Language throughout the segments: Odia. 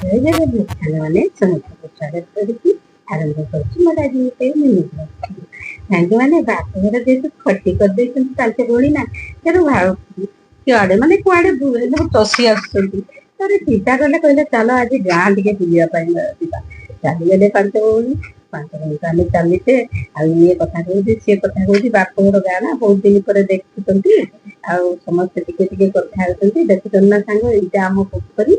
ଜୟ ଜଗନ୍ନାଥ ସାଙ୍ଗମାନେ ସମସ୍ତଙ୍କୁ ସ୍ୱାଗତ କରୁଛି। ଆରମ୍ଭ କରୁଛି ମୋର ଆଜି ଗୋଟେ ମିନି ବ୍ଲଗ। ସାଙ୍ଗମାନେ ବାପଘର ଯେହେତୁ ଖଟି କରିଦେଇଛନ୍ତି ପାଞ୍ଚ ଭଉଣୀ ନା, ତେଣୁ କୁଆଡେ ମାନେ କୁଆଡେ ସବୁ ଚଷି ଆସୁଛନ୍ତି। ଥରେ ଚିନ୍ତା କଲେ କହିଲେ ଚାଲ ଆଜି ଗାଁ ଟିକେ ବୁଲିବା ପାଇଁ ଯିବା। ଚାଲିଗଲେ ପାଞ୍ଚ ଭଉଣୀ ତ ଆମେ ଚାଲିଛେ। ଆଉ ଇଏ କଥା କହୁଛି ସିଏ କଥା କହୁଛି, ବାପଘର ଗାଁ ନା ବହୁତ ଦିନ ପରେ ଦେଖୁଛନ୍ତି। ଆଉ ସମସ୍ତେ ଟିକେ ଟିକେ କଥା ହଉଛନ୍ତି, ଦେଖୁଛନ୍ତି ନା ସାଙ୍ଗ ଏଇଟା ଆମ ପୋଖରୀ।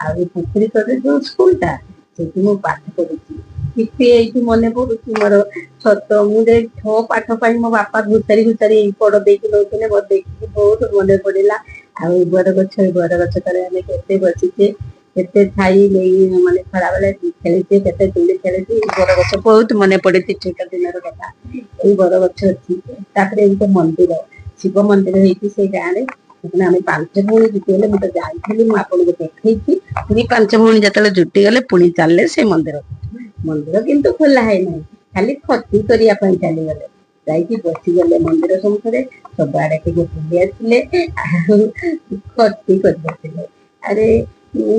ଆଉ ଏ ପୋଖରୀ କରେ ଯୋଉ ସ୍କୁଲଟା, ସେଠି ମୁଁ ପାଠ ପଢୁଛି। କିଛି ଏଇଠି ମନେ ପଡୁଛି ମୋର ଛୋଟ ମୁଁ ଯେ ଛଅ ପାଠ ପାଇଁ ମୋ ବାପା ଘୁଷାରି ଘୁଷାରି ପଡ ଦେଇକି ନଉଥିଲେ, ମୋର ଦେଖିକି ବହୁତ ମନେ ପଡିଲା। ଆଉ ଏ ବରଗଛ ତଳେ ଆମେ କେତେ ବସିଛେ, କେତେ ଛାଇ ନେଇ ମାନେ ଖରାବେଳେ ଖେଳିଛେ, କେତେ ଦୋଳି ଖେଳିଛି। ବରଗଛ ବହୁତ ମନେ ପଡିଛି ଛୋଟ ଦିନର କଥା। ଏଇ ବରଗଛ ଅଛି, ତାପରେ ଏଇ ଗୋଟେ ମନ୍ଦିର, ଶିବ ମନ୍ଦିର ହେଇଛି ସେଇ ଗାଁରେ। ଆମେ ପାଞ୍ଚ ଭଉଣୀ ଜୁଟିଗଲେ, ମୁଁ ତ ଯାଇଥିଲି, ମୁଁ ଆପଣଙ୍କୁ ଦେଖେଇଛି। ପୁଣି ପାଞ୍ଚ ଭଉଣୀ ଯେତେବେଳେ ଜୁଟିଗଲେ ପୁଣି ଚାଲିଲେ ସେ ମନ୍ଦିର କିନ୍ତୁ ଖୋଲା ହେଇନାହିଁ, ଖାଲି ଖଟି କରିବା ପାଇଁ ଚାଲିଗଲେ। ଯାଇକି ବସିଗଲେ ମନ୍ଦିର ସମ୍ମୁଖରେ, ସବୁଆଡେ ଟିକେ ବୁଲି ଆସିଲେ, ଆଉ ଖଟି କରି ବସିଲେ। ଆରେ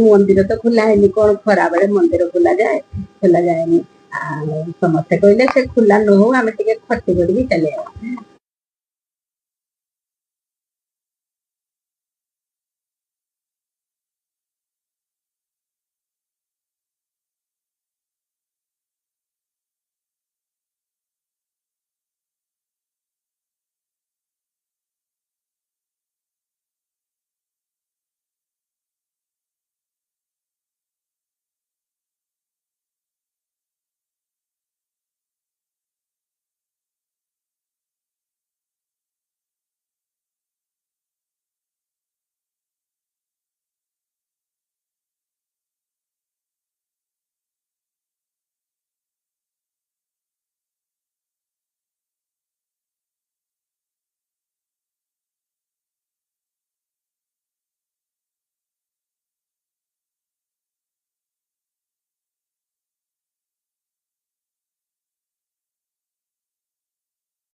ମନ୍ଦିର ତ ଖୋଲା ହେଇନି, କଣ ଖରା ବେଳେ ମନ୍ଦିର ଖୋଲା ଯାଏନି। ଆଉ ସମସ୍ତେ କହିଲେ ସେ ଖୋଲା ନ ହଉ, ଆମେ ଟିକେ ଖଟି କରିକି ଚାଲିବା।